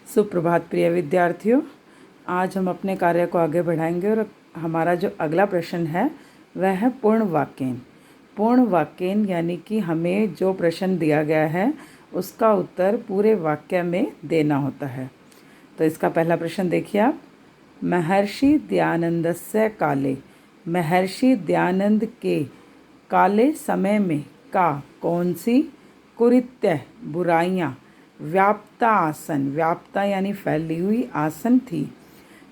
सुप्रभात प्रिय विद्यार्थियों, आज हम अपने कार्य को आगे बढ़ाएंगे और हमारा जो अगला प्रश्न है वह है पूर्ण वाक्यन। पूर्ण वाक्यन यानी कि हमें जो प्रश्न दिया गया है उसका उत्तर पूरे वाक्य में देना होता है। तो इसका पहला प्रश्न देखिए आप। महर्षि दयानंदस्य काले, महर्षि दयानंद के काले समय में का कौन सी कुरीत्य बुराइयाँ व्याप्ता आसन, व्याप्ता यानी फैली हुई, आसन थी।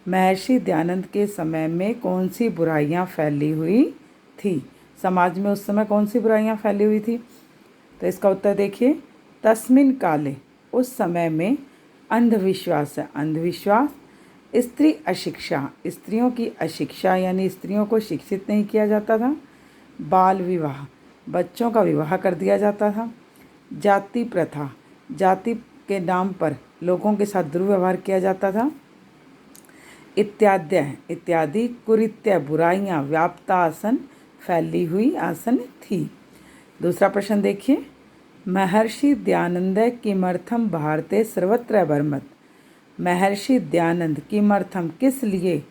महर्षि दयानंद के समय में कौन सी बुराइयां फैली हुई थी? समाज में उस समय कौन सी बुराइयां फैली हुई थी? तो इसका उत्तर देखिए। तस्मिन काले, उस समय में अंधविश्वास है, अंधविश्वास। स्त्री अशिक्षा, स्त्रियों की अशिक्षा यानी स्त्रियों को शिक्षित नहीं किया जाता था। बाल विवाह, बच्चों का विवाह कर दिया जाता था। जाति प्रथा, जाति के नाम पर लोगों के साथ दुर्व्यवहार किया जाता था। इत्यादि कुरीत्य बुराइयां व्याप्ता आसन, फैली हुई आसन थी। दूसरा प्रश्न देखिए। महर्षि दयानंद किमर्थम भारते सर्वत्र अभ्रमत, महर्षि दयानंद किमर्थम किस लिए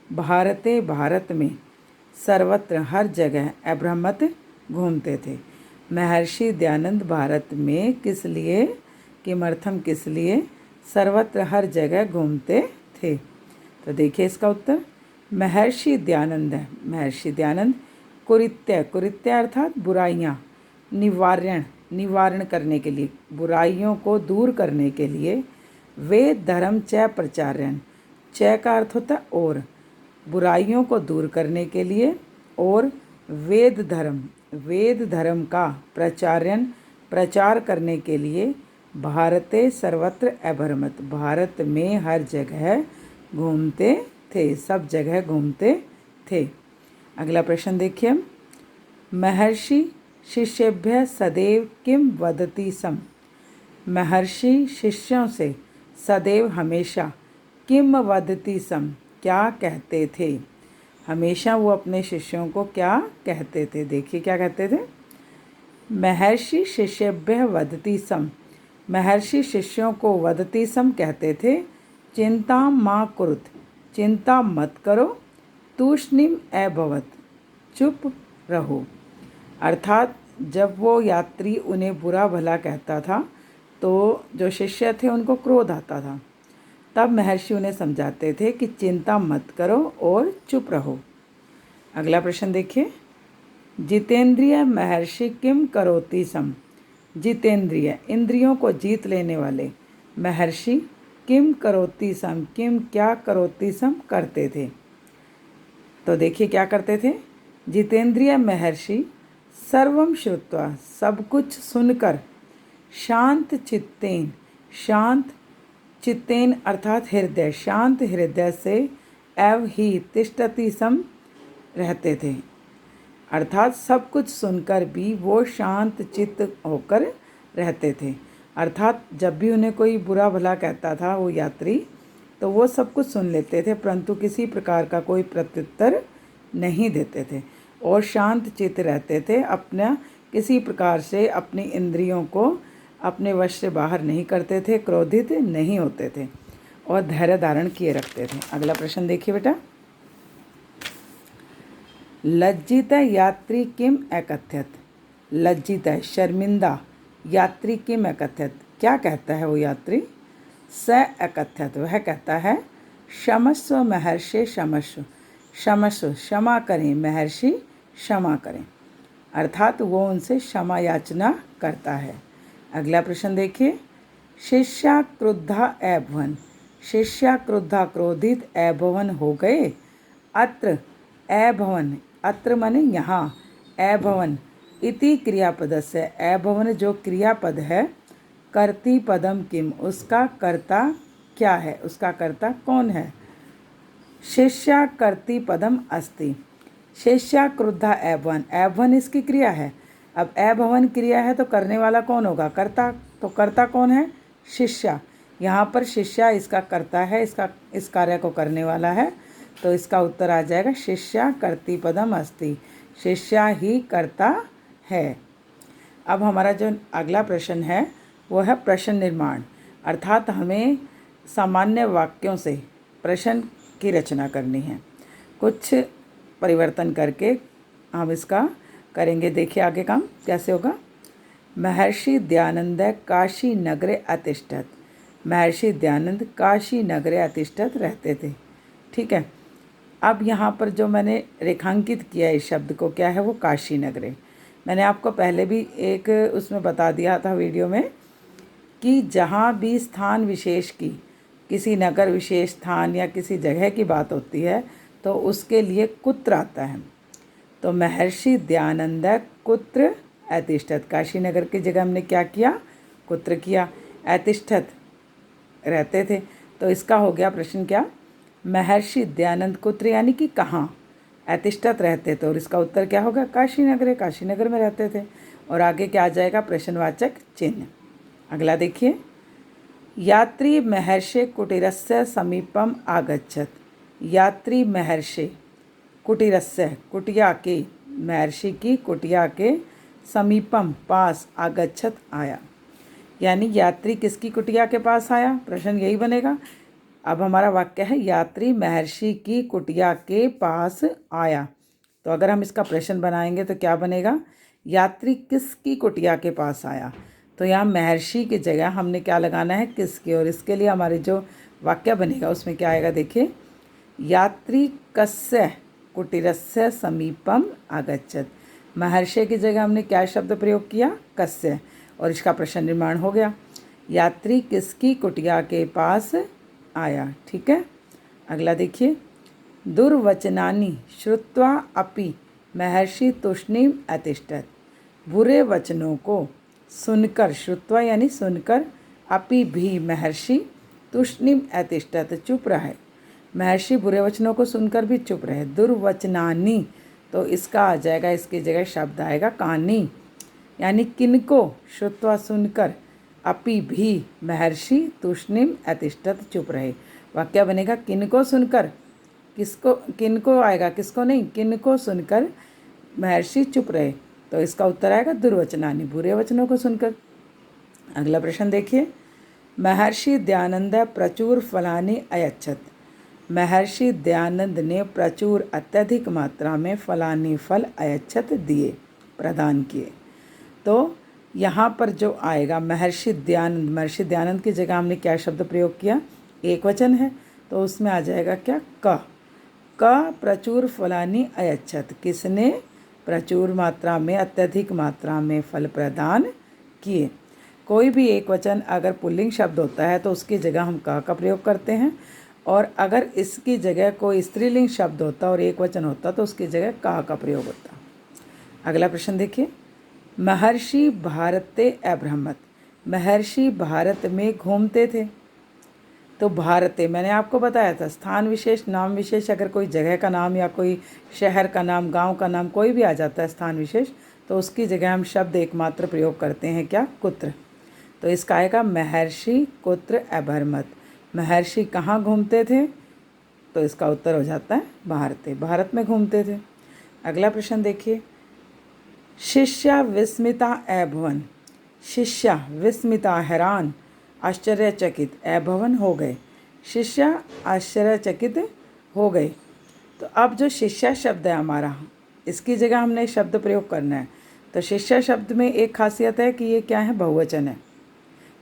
भारते भारत में सर्वत्र हर जगह अभ्रमत घूमते थे। महर्षि दयानंद भारत में किस लिए, किमर्थम किस लिए, सर्वत्र हर जगह घूमते थे। तो देखिए इसका उत्तर। महर्षि दयानंद है, महर्षि दयानंद कुरीत्य, कुरीत्य अर्थात बुराइयाँ, निवारण करने के लिए, बुराइयों को दूर करने के लिए, वेद धर्म च प्रचार्यन, च का अर्थ होता है और, बुराइयों को दूर करने के लिए और वेद धर्म का प्रचार करने के लिए भारते सर्वत्र अभ्रमत, भारत में हर जगह घूमते थे, सब जगह घूमते थे। अगला प्रश्न देखिए। महर्षि शिष्येभ्य सदैव किम वदति सम, महर्षि शिष्यों से सदैव हमेशा किम वदति सम क्या कहते थे, हमेशा वो अपने शिष्यों को क्या कहते थे। देखिए क्या कहते थे। महर्षि शिष्येभ्य वदति सम, महर्षि शिष्यों को वदति सम कहते थे। चिंता मा कुरुत, चिंता मत करो। तूष्णीम अभवत, चुप रहो। अर्थात जब वो यात्री उन्हें बुरा भला कहता था तो जो शिष्य थे उनको क्रोध आता था, तब महर्षि उन्हें समझाते थे कि चिंता मत करो और चुप रहो। अगला प्रश्न देखिए। जितेंद्रिय महर्षि किम करोति सम, जितेंद्रिय इंद्रियों को जीत लेने वाले महर्षि किम करोति सम, किम क्या करोति सम करते थे। तो देखिए क्या करते थे। जितेंद्रिय महर्षि सर्वम श्रुत्वा, सब कुछ सुनकर, शांत चित्तेन, शांत चित्तेन अर्थात हृदय, शांत हृदय से एव ही तिष्ठति सम रहते थे। अर्थात सब कुछ सुनकर भी वो शांत चित्त होकर रहते थे। अर्थात जब भी उन्हें कोई बुरा भला कहता था वो यात्री, तो वो सब कुछ सुन लेते थे परंतु किसी प्रकार का कोई प्रत्युत्तर नहीं देते थे और शांत चित्त रहते थे। अपना किसी प्रकार से अपनी इंद्रियों को अपने वश से बाहर नहीं करते थे, क्रोधित नहीं होते थे और धैर्य धारण किए रखते थे। अगला प्रश्न देखिए बेटा। लज्जित यात्री किम अकथ्यत, लज्जित शर्मिंदा यात्री किम अकथ्यत क्या कहता है वो यात्री। स अकथ्यत वह कहता है क्षमस्व महर्षि क्षमस्व, क्षमस्व क्षमा करें महर्षि क्षमा करें, अर्थात वो उनसे क्षमा याचना करता है। अगला प्रश्न देखिए। शिष्या क्रुद्धा अभवन, शिष्या क्रुद्धा क्रोधित अभवन हो गए। अत्र अभवन, अत्र माने यहाँ, अभवन इति क्रियापदस्य, अभवन जो क्रियापद है, कर्ती पदम किम उसका कर्ता क्या है, उसका कर्ता कौन है। शिष्या कर्ती पदम अस्ति, शिष्या क्रुद्धा अभवन, अभवन इसकी क्रिया है। अब अभवन क्रिया है तो करने वाला कौन होगा, कर्ता। तो कर्ता कौन है, शिष्या। यहाँ पर शिष्या इसका कर्ता है, इस कार्य को करने वाला है, तो इसका उत्तर आ जाएगा शिष्या कर्ती पदम अस्ति, शिष्या ही कर्ता है। अब हमारा जो अगला प्रश्न है वो है प्रश्न निर्माण, अर्थात हमें सामान्य वाक्यों से प्रश्न की रचना करनी है। कुछ परिवर्तन करके हम इसका करेंगे। देखिए आगे काम कैसे होगा। महर्षि दयानंद काशी नगरे अतिष्ठत। महर्षि दयानंद काशी नगरे अतिष्ठत रहते थे। ठीक है, अब यहाँ पर जो मैंने रेखांकित किया इस शब्द को, क्या है वो, काशी नगरे। मैंने आपको पहले भी एक उसमें बता दिया था वीडियो में कि जहाँ भी स्थान विशेष की, किसी नगर विशेष स्थान या किसी जगह की बात होती है तो उसके लिए कुत्र आता है। तो महर्षि दयानंद कुत्र अतिष्ठत, काशी नगर की जगह हमने क्या किया, कुत्र किया। अतिष्ठत रहते थे, तो इसका हो गया प्रश्न क्या, महर्षि दयानंद कुत्र यानी कि कहाँ अतिष्ठत रहते थे, और इसका उत्तर क्या होगा, काशी नगरे, काशी नगर में रहते थे। और आगे क्या आ जाएगा, प्रश्नवाचक चिन्ह। अगला देखिए, यात्री महर्षि कुटीरस्य समीपम आगच्छत। यात्री महर्षि कुटीरस्य, कुटिया के, महर्षि की कुटिया के, समीपम पास, आगच्छत आया, यानी यात्री किसकी कुटिया के पास आया, प्रश्न यही बनेगा। अब हमारा वाक्य है यात्री महर्षि की कुटिया के पास आया, तो अगर हम इसका प्रश्न बनाएंगे तो क्या बनेगा, यात्री किसकी कुटिया के पास आया। तो यहाँ महर्षि की जगह हमने क्या लगाना है, किसकी, और इसके लिए हमारे जो वाक्य बनेगा उसमें क्या आएगा, देखिए, यात्री कस्य कुटीरस्य समीपम आगच्छत। महर्षि की जगह हमने क्या शब्द प्रयोग किया, कस्य, और इसका प्रश्न निर्माण हो गया, यात्री किसकी कुटिया के पास आया। ठीक है, अगला देखिए, दुर्वचनानि श्रुत्वा अपि महर्षि तूष्णीम अतिष्ठत। बुरे वचनों को सुनकर, श्रुत्वा यानी सुनकर, अपि भी महर्षि, तूष्णीम अतिष्ठत चुप रहे। महर्षि बुरे वचनों को सुनकर भी चुप रहे। दुर्वचनानि, तो इसका आ जाएगा, इसकी जगह शब्द आएगा कानी, यानी किनको, श्रुत्वा सुनकर, अपि भी महर्षि तूष्णीम अतिष्ठत चुप रहे। वाक्य बनेगा किनको सुनकर, किसको, किनको आएगा, किसको नहीं, किनको सुनकर महर्षि चुप रहे, तो इसका उत्तर आएगा दुर्वचनानि, बुरे वचनों को सुनकर। अगला प्रश्न देखिए, महर्षि दयानंद प्रचुर फलानि अयच्छत। महर्षि दयानंद ने प्रचुर, अत्यधिक मात्रा में, फलानि फल, अयच्छत दिए, प्रदान किए। तो यहाँ पर जो आएगा महर्षि दयानंद, महर्षि दयानंद की जगह हमने क्या शब्द प्रयोग किया, एक वचन है, तो उसमें आ जाएगा क्या, क प्रचुर फलानि अयच्छत, किसने प्रचुर मात्रा में, अत्यधिक मात्रा में फल प्रदान किए। कोई भी एक वचन अगर पुल्लिंग शब्द होता है तो उसकी जगह हम का प्रयोग करते हैं, और अगर इसकी जगह कोई स्त्रीलिंग शब्द होता और एक वचन होता तो उसकी जगह का प्रयोग होता। अगला प्रश्न देखिए, महर्षि भारते अभ्रमत। महर्षि भारत में घूमते थे। तो भारते मैंने आपको बताया था, स्थान विशेष, नाम विशेष, अगर कोई जगह का नाम या कोई शहर का नाम, गांव का नाम, कोई भी आ जाता है स्थान विशेष, तो उसकी जगह हम शब्द एकमात्र प्रयोग करते हैं, क्या, कुत्र। तो इसका आएगा महर्षि कुत्र अभ्रमत। महर्षि कहाँ घूमते थे, तो इसका उत्तर हो जाता है भारते, भारत में घूमते थे। अगला प्रश्न देखिए, शिष्या विस्मिता अभवन। शिष्या विस्मिता, हैरान, आश्चर्यचकित, अभवन हो गए। शिष्या आश्चर्यचकित हो गए। तो अब जो शिष्या शब्द है हमारा, इसकी जगह हमने शब्द प्रयोग करना है। तो शिष्या शब्द में एक खासियत है कि ये क्या है, बहुवचन है।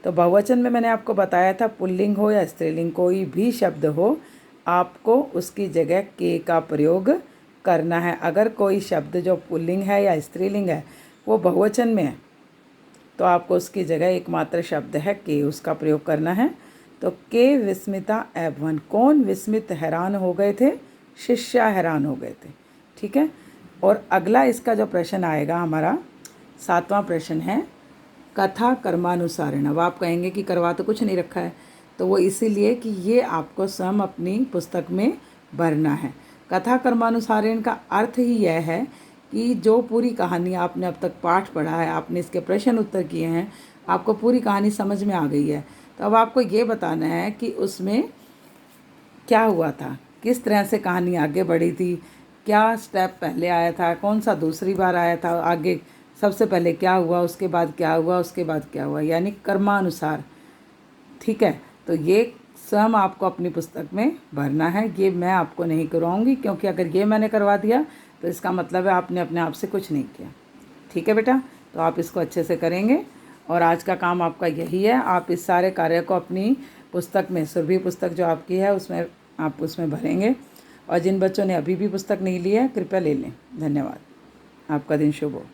तो बहुवचन में मैंने आपको बताया था, पुल्लिंग हो या स्त्रीलिंग, कोई भी शब्द हो, आपको उसकी जगह के का प्रयोग करना है। अगर कोई शब्द जो पुल्लिंग है या स्त्रीलिंग है वो बहुवचन में है, तो आपको उसकी जगह एकमात्र शब्द है के, उसका प्रयोग करना है। तो के विस्मिता अभवन, कौन विस्मित, हैरान हो गए थे, शिष्या हैरान हो गए थे। ठीक है, और अगला इसका जो प्रश्न आएगा हमारा 7वां प्रश्न है, कथा कर्मानुसारेण। अब आप कहेंगे कि करवा तो कुछ नहीं रखा है, तो वो इसीलिए कि ये आपको स्वयं अपनी पुस्तक में भरना है। कथा कर्मानुसारेण का अर्थ ही यह है कि जो पूरी कहानी आपने अब तक पाठ पढ़ा है, आपने इसके प्रश्न उत्तर किए हैं, आपको पूरी कहानी समझ में आ गई है, तो अब आपको ये बताना है कि उसमें क्या हुआ था, किस तरह से कहानी आगे बढ़ी थी, क्या स्टेप पहले आया था, कौन सा दूसरी बार आया था, आगे सबसे पहले क्या हुआ, उसके बाद क्या हुआ, उसके बाद क्या हुआ, यानी कर्मानुसार। ठीक है, तो ये स्वयं आपको अपनी पुस्तक में भरना है। ये मैं आपको नहीं करवाऊँगी, क्योंकि अगर ये मैंने करवा दिया तो इसका मतलब है आपने अपने आप से कुछ नहीं किया। ठीक है बेटा, तो आप इसको अच्छे से करेंगे। और आज का काम आपका यही है, आप इस सारे कार्य को अपनी पुस्तक में, सुरभि पुस्तक जो आपकी है उसमें आप उसमें भरेंगे। और जिन बच्चों ने अभी भी पुस्तक नहीं ली है, कृपया ले लें। धन्यवाद। आपका दिन शुभ हो।